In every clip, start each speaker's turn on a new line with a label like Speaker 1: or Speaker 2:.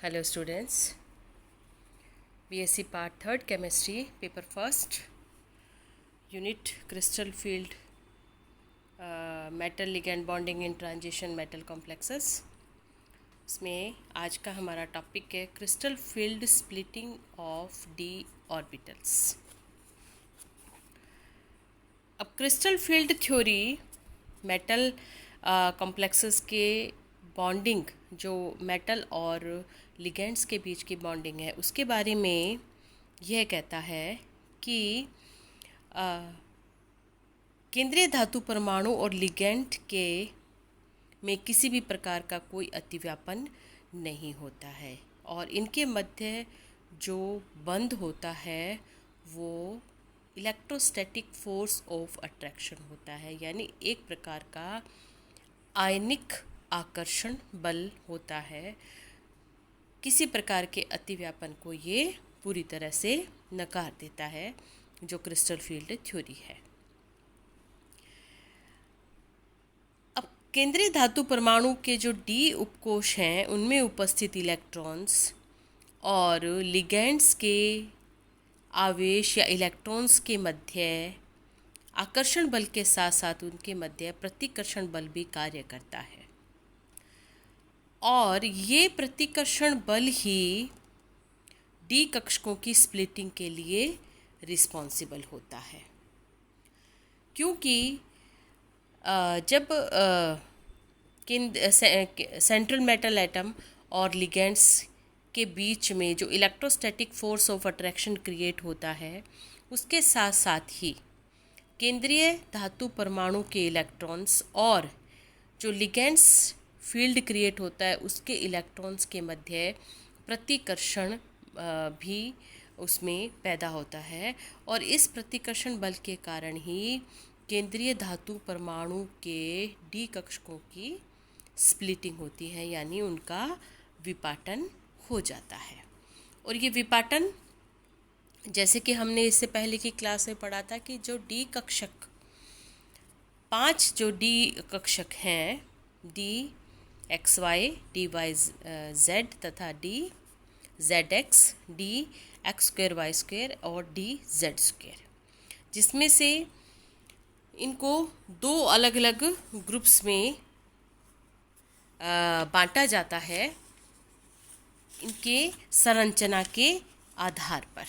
Speaker 1: Hello students, BSc Part 3rd Chemistry, Paper 1st, Unit Crystal Field Metal Ligand Bonding in Transition Metal Complexes। इसमें आज का हमारा topic है crystal field splitting of d orbitals. अब crystal field theory metal complexes के bonding, जो metal और ligands के बीच की बॉन्डिंग है, उसके बारे में यह कहता है कि केंद्रीय धातु परमाणु और लिगेंड के में किसी भी प्रकार का कोई अतिव्यापन नहीं होता है और इनके मध्य जो बंध होता है वो इलेक्ट्रोस्टैटिक फोर्स ऑफ अट्रैक्शन होता है, यानी एक प्रकार का आयनिक आकर्षण बल होता है। किसी प्रकार के अतिव्यापन को ये पूरी तरह से नकार देता है, जो क्रिस्टल फील्ड थ्योरी है। अब केंद्रीय धातु परमाणु के जो डी उपकोष हैं उनमें उपस्थित इलेक्ट्रॉन्स और लिगेंड्स के आवेश या इलेक्ट्रॉन्स के मध्य आकर्षण बल के साथ साथ उनके मध्य प्रतिकर्षण बल भी कार्य करता है और ये प्रतिकर्षण बल ही डी कक्षकों की स्प्लिटिंग के लिए रिस्पॉन्सिबल होता है। क्योंकि जब सेंट्रल मेटल एटम और लिगेंड्स के बीच में जो electrostatic force of attraction create होता है, उसके साथ साथ ही केंद्रीय धातु परमाणु के इलेक्ट्रॉन्स और जो लिगेंड्स फील्ड क्रिएट होता है उसके इलेक्ट्रॉन्स के मध्य प्रतिकर्षण भी उसमें पैदा होता है और इस प्रतिकर्षण बल के कारण ही केंद्रीय धातु परमाणु के डी कक्षकों की स्प्लिटिंग होती है, यानी उनका विपाटन हो जाता है। और ये विपाटन, जैसे कि हमने इससे पहले की क्लास में पढ़ा था कि जो डी कक्षक 5 जो डी कक्षक हैं, d x y, d y z तथा d z x, d x square y square और डी जेड स्क्वायर, जिसमें से इनको 2 अलग अलग ग्रुप्स में बांटा जाता है इनके संरचना के आधार पर।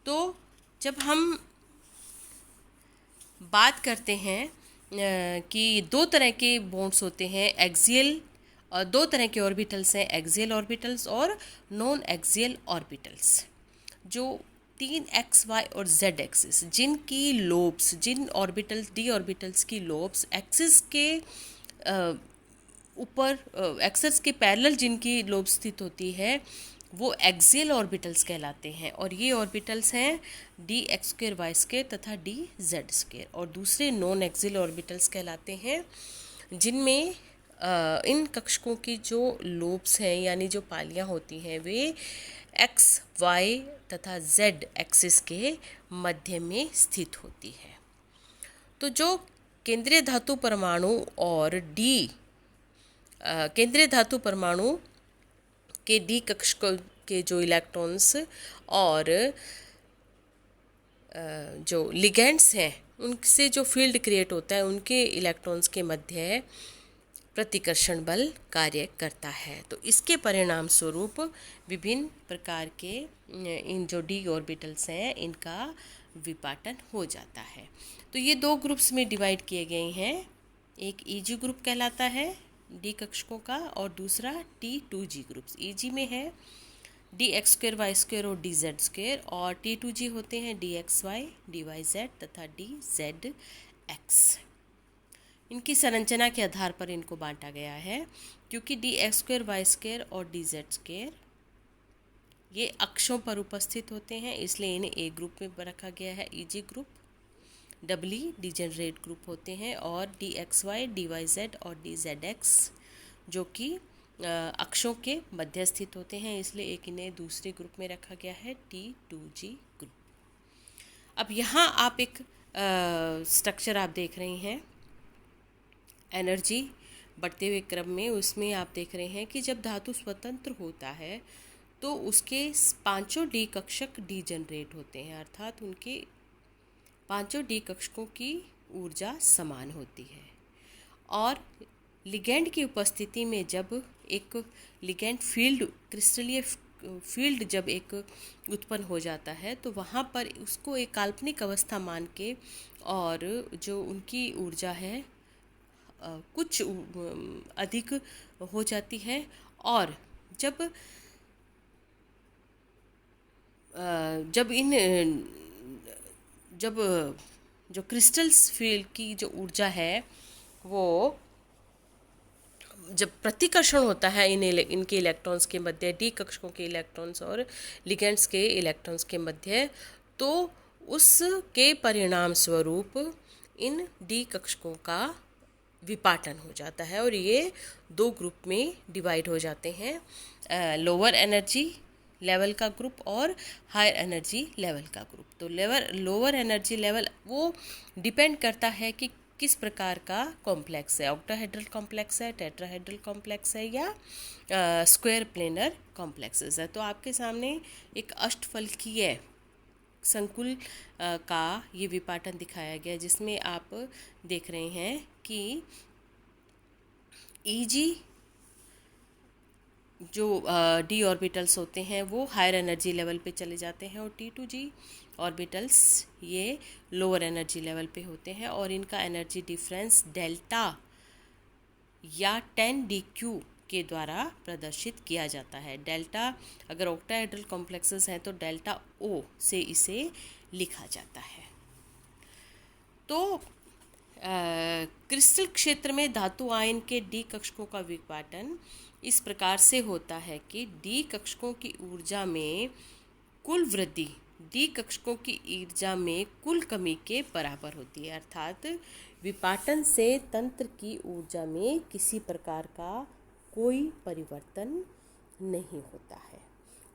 Speaker 1: तो जब हम बात करते हैं कि 2 तरह के बॉन्ड्स होते हैं, एक्सियल, और 2 तरह के ऑर्बिटल्स हैं, एक्सियल ऑर्बिटल्स और नॉन एक्सियल ऑर्बिटल्स, जो 3 एक्स वाई और जेड एक्सिस, जिनकी लोब्स, जिन ऑर्बिटल्स डी ऑर्बिटल्स की लोब्स एक्सिस के ऊपर, एक्सिस के पैरेलल जिनकी लोब स्थित होती है, वो एक्सियल ऑर्बिटल्स कहलाते हैं। और ये ऑर्बिटल्स हैं d x square y square तथा डी जेड स्क्वायर। और दूसरे नॉन एक्सियल ऑर्बिटल्स कहलाते हैं जिनमें इन कक्षकों की जो लोब्स हैं, यानी जो पालियां होती हैं, वे एक्स वाई तथा जेड एक्सिस के मध्य में स्थित होती है। तो जो केंद्रीय धातु परमाणु और केंद्रीय धातु परमाणु के डी कक्षक के जो इलेक्ट्रॉन्स और जो लिगेंड्स हैं उनसे जो फील्ड क्रिएट होता है, उनके इलेक्ट्रॉन्स के मध्य प्रतिकर्षण बल कार्य करता है। तो इसके परिणाम स्वरूप विभिन्न प्रकार के इन जो डी ऑर्बिटल्स हैं इनका विपाटन हो जाता है। तो ये 2 ग्रुप्स में डिवाइड किए गए हैं। एक ईजी ग्रुप कहलाता है डी कक्षकों का और दूसरा T2G ग्रुप्स। ईजी में है d x square y square और डी जेड स्क्वायर, और T2G होते हैं d x y, d y z तथा डी जेड एक्स। इनकी संरचना के आधार पर इनको बांटा गया है, क्योंकि d x square y square और डी जेड स्क्वायर ये अक्षों पर उपस्थित होते हैं, इसलिए इन्हें एक ग्रुप में रखा गया है, e g group. Doubly degenerate group होते हैं, और d x y, d y z और डी जेड एक्स जो कि अक्षों के मध्य स्थित होते हैं, इसलिए एक इन्हें दूसरे ग्रुप में रखा गया है, T2G ग्रुप। अब यहाँ आप एक स्ट्रक्चर आप देख रही हैं, एनर्जी बढ़ते हुए क्रम में उसमें आप देख रहे हैं कि जब धातु स्वतंत्र होता है तो उसके पांचों डी कक्षक डीजनरेट होते हैं, अर्थात उनके पांचों डी कक्षकों की ऊर्जा समान होती है। और लिगेंड की उपस्थिति में जब एक लिगेंड फील्ड, क्रिस्टलीय फील्ड जब एक उत्पन्न हो जाता है तो वहाँ पर उसको एक काल्पनिक अवस्था मान के और जो उनकी ऊर्जा है कुछ अधिक हो जाती है। और जब जब इन जब जो क्रिस्टल्स फील्ड की जो ऊर्जा है वो जब प्रतिकर्षण होता है इनके इलेक्ट्रॉन्स के मध्य, डी कक्षकों के इलेक्ट्रॉन्स और लिगेंड्स के इलेक्ट्रॉन्स के मध्य, तो उसके परिणाम स्वरूप इन डी कक्षकों का विपाटन हो जाता है और ये दो ग्रुप में डिवाइड हो जाते हैं, लोअर एनर्जी लेवल का ग्रुप और हायर एनर्जी लेवल का ग्रुप। तो लोअर एनर्जी लेवल वो डिपेंड करता है कि किस प्रकार का कॉम्प्लेक्स है, ऑक्टाहेड्रल कॉम्प्लेक्स है, टेट्राहेड्रल कॉम्प्लेक्स है या स्क्वायर प्लेनर कॉम्प्लेक्सेस है। तो आपके सामने एक अष्टफलकीय संकुल का ये विपाटन दिखाया गया, जिसमें आप देख रहे हैं कि Eg जो डी ऑर्बिटल्स होते हैं वो हायर एनर्जी लेवल पे चले जाते हैं और T2G ऑर्बिटल्स ये लोअर एनर्जी लेवल पे होते हैं और इनका एनर्जी डिफरेंस डेल्टा या 10dq के द्वारा प्रदर्शित किया जाता है। डेल्टा अगर ऑक्टाहेड्रल कॉम्प्लेक्सेस हैं तो डेल्टा O से इसे लिखा जाता है। तो क्रिस्टल क्षेत्र में धातु आयन के डी कक्षकों का विपाटन इस प्रकार से होता है कि डी कक्षकों की ऊर्जा में कुल वृद्धि डी कक्षकों की ऊर्जा में कुल कमी के बराबर होती है, अर्थात विपाटन से तंत्र की ऊर्जा में किसी प्रकार का कोई परिवर्तन नहीं होता है।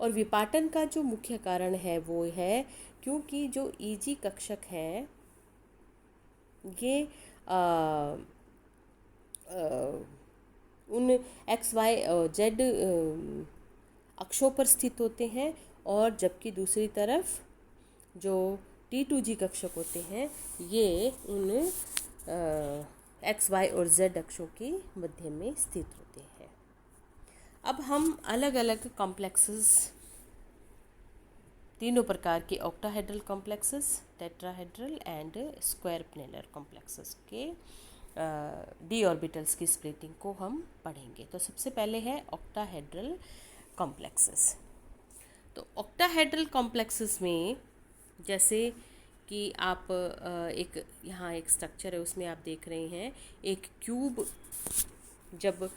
Speaker 1: और विपाटन का जो मुख्य कारण है वो है क्योंकि जो Eg कक्षक है ये उन x, y और z अक्षों पर स्थित होते हैं और जबकि दूसरी तरफ जो T2G कक्षक होते हैं ये उन x, y और z अक्षों के मध्य में स्थित होते हैं। अब हम अलग अलग कॉम्प्लेक्सेस, तीनों प्रकार के octahedral complexes, tetrahedral and square planar complexes के डी ऑर्बिटल्स की स्प्लिटिंग को हम पढ़ेंगे। तो सबसे पहले है ऑक्टाहेड्रल कॉम्प्लेक्सेस। तो ऑक्टाहेड्रल कॉम्प्लेक्सेस में जैसे कि आप यहाँ एक स्ट्रक्चर है उसमें आप देख रहे हैं एक क्यूब, जब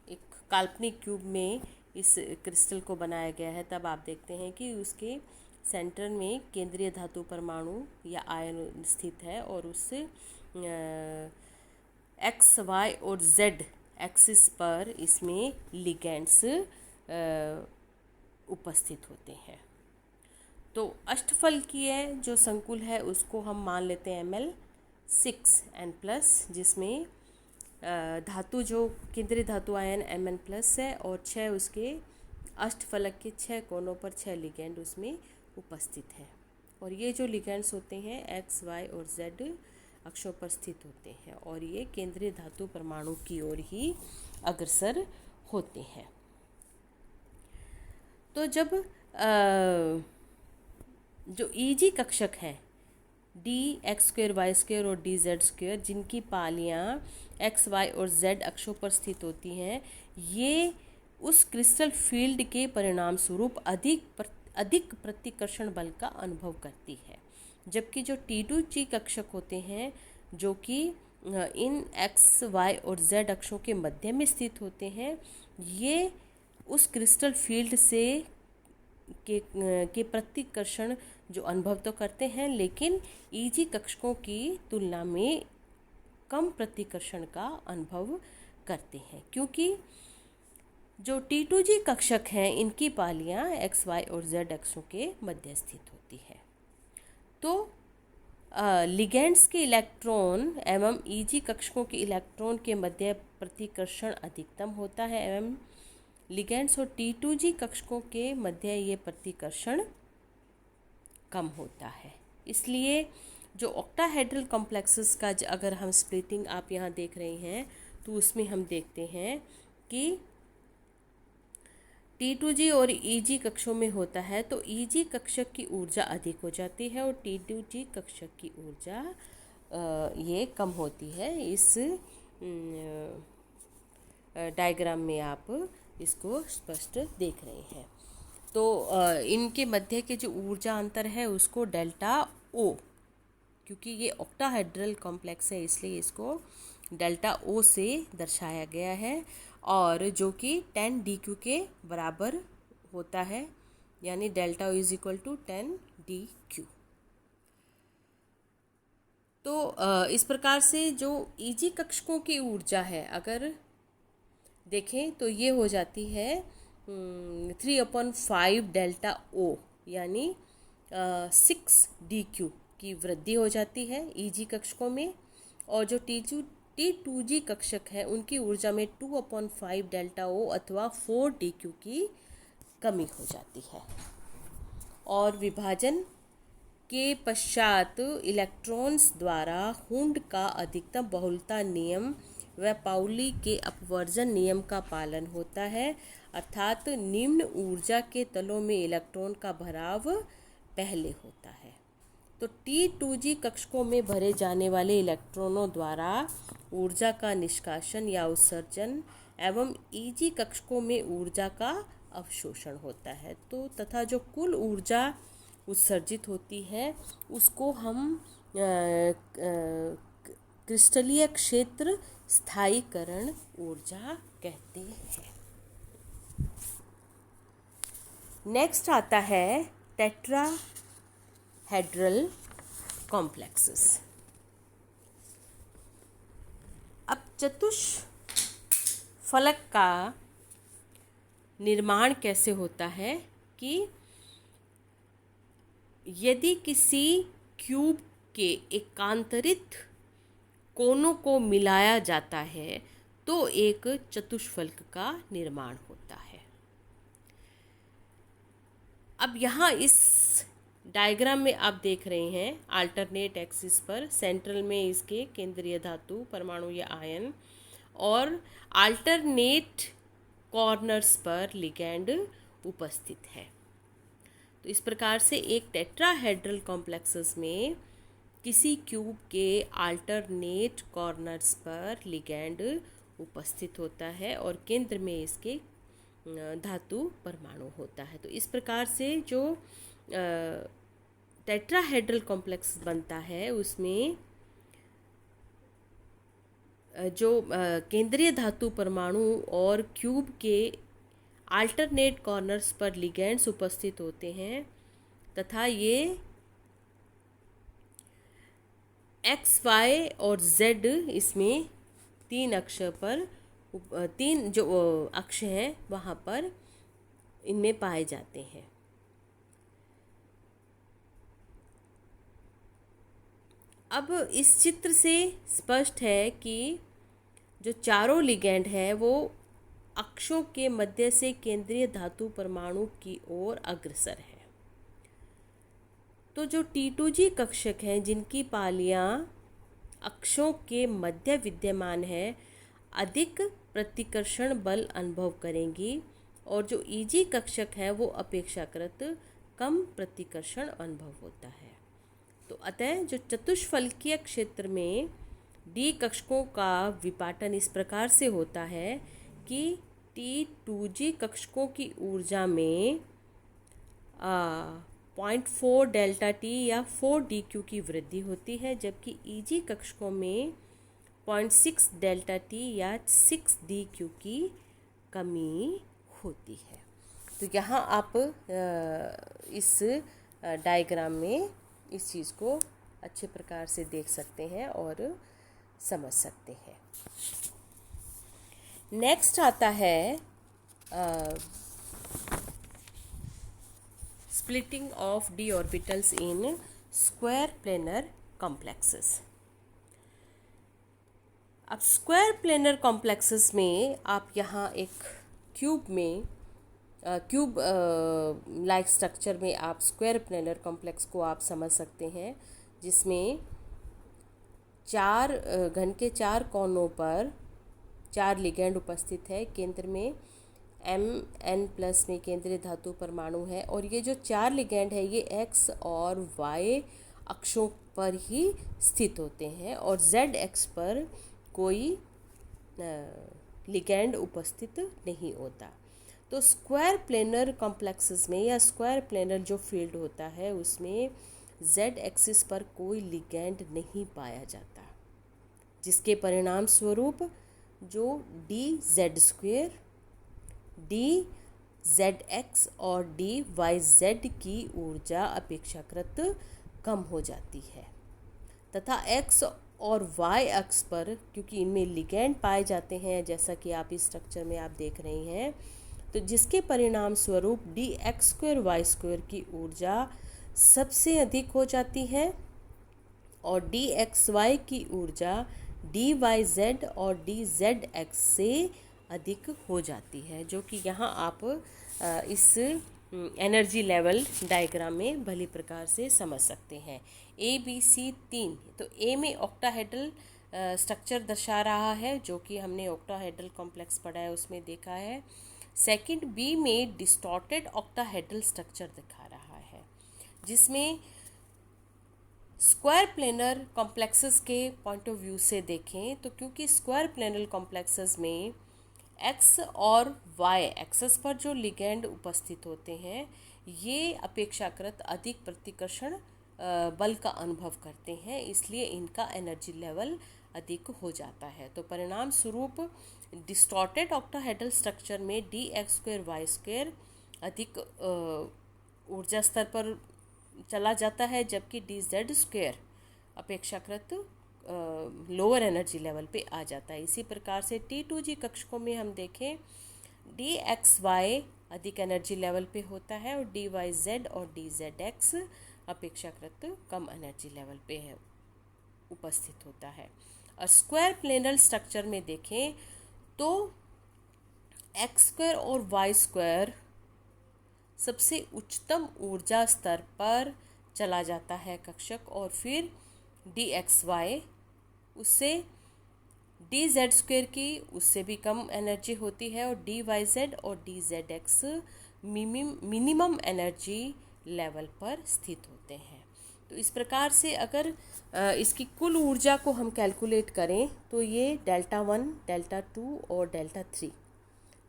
Speaker 1: एक काल्पनिक क्यूब में इस क्रिस्टल को बनाया गया है तब आप देखते हैं कि उसके सेंटर में केंद्रीय धातु परमाणु या आयन स्थित है और उससे एक्स, वाई और जेड एक्सिस पर इसमें लिगेंड्स उपस्थित होते हैं। तो अष्टफलकीय जो संकुल है उसको हम मान लेते हैं Ml6N+, जिसमें धातु जो केंद्रीय धातु आयन Mn+ है और 6 उसके अष्टफलक के 6 कोनों पर 6 लिगेंड उसमें उपस्थित हैं। और ये जो लिगेंड्स होते हैं x, y और z अक्षों पर स्थित होते हैं और ये केंद्रीय धातु परमाणु की ओर ही अग्रसर होते हैं। तो जब जो Eg कक्षक है dx² y² और dz², जिनकी पालियाँ x, y और z अक्षों पर स्थित होती हैं, ये उस क्रिस्टल फील्ड के परिणाम स्वरूप अधिक प्रतिकर्षण बल का अनुभव करती है। जबकि जो T2G कक्षक होते हैं जो कि इन x, y और z अक्षों के मध्य में स्थित होते हैं, ये उस क्रिस्टल फील्ड से के प्रतिकर्षण जो अनुभव तो करते हैं लेकिन Eg कक्षकों की तुलना में कम प्रतिकर्षण का अनुभव करते हैं, क्योंकि जो T2G कक्षक हैं इनकी पालियाँ x, y और z अक्षों के मध्य स्थित होती हैं। तो लिगेंड्स के इलेक्ट्रॉन एवं ईजी कक्षकों के इलेक्ट्रॉन के मध्य प्रतिकर्षण अधिकतम होता है एवं लिगेंड्स और T2G कक्षकों के मध्य ये प्रतिकर्षण कम होता है। इसलिए जो ऑक्टाहेड्रल कॉम्प्लेक्सेस का अगर हम स्प्लिटिंग आप यहाँ देख रहे हैं तो उसमें हम देखते हैं कि T2G और EG कक्षों में होता है तो EG कक्षक की ऊर्जा अधिक हो जाती है और T2G कक्षक की ऊर्जा ये कम होती है। इस डायग्राम में आप इसको स्पष्ट देख रहे हैं। तो इनके मध्य के जो ऊर्जा अंतर है उसको डेल्टा ओ, क्योंकि ये ऑक्टाहेड्रल कॉम्प्लेक्स है इसलिए इसको डेल्टा ओ से दर्शाया गया है और जो कि 10 DQ के बराबर होता है, यानी delta O is equal to 10 DQ। तो इस प्रकार से जो EG कक्षकों की ऊर्जा है अगर देखें तो ये हो जाती है 3/5 डेल्टा ओ, यानी 6 DQ की वृद्धि हो जाती है EG कक्षकों में, और जो T2G कक्षक है उनकी ऊर्जा में 2/5 डेल्टा ओ अथवा 4 DQ की कमी हो जाती है। और विभाजन के पश्चात इलेक्ट्रॉन्स द्वारा हुंड का अधिकतम बहुलता नियम व पाउली के अपवर्जन नियम का पालन होता है, अर्थात निम्न ऊर्जा के तलों में इलेक्ट्रॉन का भराव पहले होता है। तो T2G कक्षकों में भरे जाने वाले इलेक्ट्रॉनों द्वारा ऊर्जा का निष्कासन या उत्सर्जन एवं EG कक्षकों में ऊर्जा का अवशोषण होता है। तो तथा जो कुल ऊर्जा उत्सर्जित होती है उसको हम क्रिस्टलीय क्षेत्र स्थायीकरण ऊर्जा कहते हैं। नेक्स्ट आता है टेट्राहेड्रल कॉम्प्लेक्सेस। अब चतुष्फलक का निर्माण कैसे होता है कि यदि किसी क्यूब के एकांतरित कोनों को मिलाया जाता है तो एक चतुष्फलक का निर्माण होता है। अब यहाँ इस डायग्राम में आप देख रहे हैं अल्टरनेट एक्सिस पर सेंट्रल में इसके केंद्रीय धातु परमाणु या आयन और अल्टरनेट कॉर्नर्स पर लिगैंड उपस्थित है। तो इस प्रकार से एक टेट्राहेड्रल कॉम्प्लेक्सेस में किसी क्यूब के अल्टरनेट कॉर्नर्स पर लिगैंड उपस्थित होता है और केंद्र में इसके धातु परमाणु होता है। तो इस प्रकार से जो टेट्राहेड्रल कॉम्प्लेक्स बनता है उसमें जो केंद्रीय धातु परमाणु और क्यूब के अल्टरनेट कॉर्नर्स पर लिगैंड्स उपस्थित होते हैं तथा ये एक्स, वाई और जेड इसमें तीन अक्ष पर तीन जो अक्ष हैं वहाँ पर इनमें पाए जाते हैं। अब इस चित्र से स्पष्ट है कि जो चारों लिगैंड है वो अक्षों के मध्य से केंद्रीय धातु परमाणु की ओर अग्रसर है। तो जो T2G कक्षक हैं जिनकी पालियां अक्षों के मध्य विद्यमान है अधिक प्रतिकर्षण बल अनुभव करेंगी और जो EG कक्षक है वो अपेक्षाकृत कम प्रतिकर्षण अनुभव होता है। तो अतः जो चतुष्फलकीय क्षेत्र में D कक्षकों का विपाटन इस प्रकार से होता है कि T2G कक्षकों की ऊर्जा में 0.4 डेल्टा T या 4 DQ की वृद्धि होती है, जबकि EG कक्षकों में 0.6 डेल्टा T या 6 DQ की कमी होती है। तो यहाँ आप इस डायग्राम में इस चीज़ को अच्छे प्रकार से देख सकते हैं और समझ सकते हैं। नेक्स्ट आता है splitting of d orbitals in square planar complexes. अब स्क्वायर प्लेनर कॉम्प्लेक्सेस में आप यहाँ एक क्यूब लाइक स्ट्रक्चर में आप स्क्वायर प्लेनर कॉम्प्लेक्स को आप समझ सकते हैं, जिसमें घन के 4 कोनों पर 4 लिगैंड उपस्थित है। केंद्र में Mn+ में केंद्रीय धातु परमाणु है और ये जो 4 लिगैंड है ये x और y अक्षों पर ही स्थित होते हैं और z अक्ष पर कोई लिगैंड उपस्थित नहीं होता। तो स्क्वायर प्लेनर कॉम्प्लेक्सेस में या स्क्वायर प्लेनर जो फील्ड होता है उसमें z एक्सिस पर कोई लिगैंड नहीं पाया जाता, जिसके परिणाम स्वरूप जो dz², dzx और dyz की ऊर्जा अपेक्षाकृत कम हो जाती है तथा x और y अक्ष पर, क्योंकि इनमें लिगैंड पाए जाते हैं जैसा कि आप इस स्ट्रक्चर में आप देख रहे हैं, तो जिसके परिणाम स्वरूप dx² y² की ऊर्जा सबसे अधिक हो जाती है और dxy की ऊर्जा dyz और dzx से अधिक हो जाती है, जो कि यहाँ आप इस एनर्जी लेवल डायग्राम में भली प्रकार से समझ सकते हैं। ABC 3, तो A में ऑक्टाहेड्रल स्ट्रक्चर दर्शा रहा है, जो कि हमने ऑक्टाहेड्रल कॉम्प्लेक्स पढ़ा है उसमें देखा है। सेकंड B में डिस्टॉर्टेड ऑक्टाहेड्रल स्ट्रक्चर दिखा रहा है, जिसमें स्क्वायर प्लेनर कॉम्प्लेक्सेस के पॉइंट ऑफ व्यू से देखें तो क्योंकि स्क्वायर प्लेनर कॉम्प्लेक्सेस में x और y एक्सेस पर जो लिगैंड उपस्थित होते हैं ये अपेक्षाकृत अधिक प्रतिकर्षण बल का अनुभव करते हैं, इसलिए इनका एनर्जी लेवल अधिक हो जाता है। तो परिणाम स्वरूप डिस्टॉर्टेड ऑक्टाहेड्रल स्ट्रक्चर में dx² y² अधिक ऊर्जा स्तर पर चला जाता है, जबकि dz² अपेक्षाकृत लोअर एनर्जी लेवल पे आ जाता है। इसी प्रकार से T2G कक्षकों में हम देखें dxy अधिक एनर्जी लेवल पे होता है और dyz और dzx अपेक्षाकृत कम एनर्जी लेवल पे है उपस्थित होता है। और स्क्वायर प्लेनर स्ट्रक्चर में देखें तो x² और y² सबसे उच्चतम ऊर्जा स्तर पर चला जाता है कक्षक और फिर dxy उससे dz² की उससे भी कम एनर्जी होती है और dyz और dzx मिनिमम एनर्जी लेवल पर स्थित होते हैं। तो इस प्रकार से अगर इसकी कुल ऊर्जा को हम कैलकुलेट करें तो ये Δ1, Δ2 और Δ3।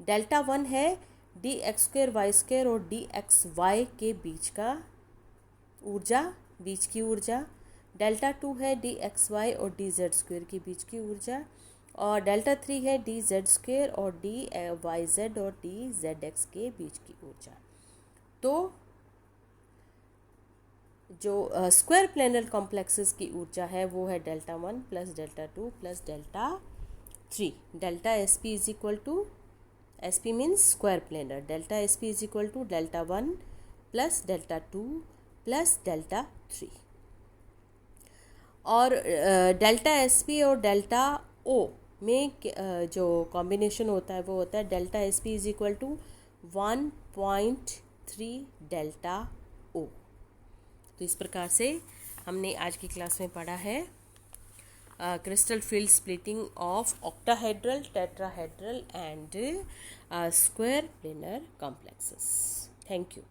Speaker 1: Δ1 है dx² y² और dxy के बीच का ऊर्जा, बीच की ऊर्जा। Δ2 है dxy और dz² के बीच की ऊर्जा और Δ3 है dz² और dyz और dzx के बीच की ऊर्जा। तो जो स्क्वायर प्लेनर कॉम्प्लेक्सेस की ऊर्जा है वो है Δ1 + Δ2 + Δ3। Δ SP is equal to, SP means square planar, Δ SP is equal to Δ1 + Δ2 + Δ3 और Δ SP और Δ O में जो कॉम्बिनेशन होता है वो होता है Δ SP is equal to 1.3 Δ O। तो इस प्रकार से हमने आज की क्लास में पढ़ा है crystal field splitting of octahedral, tetrahedral and square planar complexes. Thank you.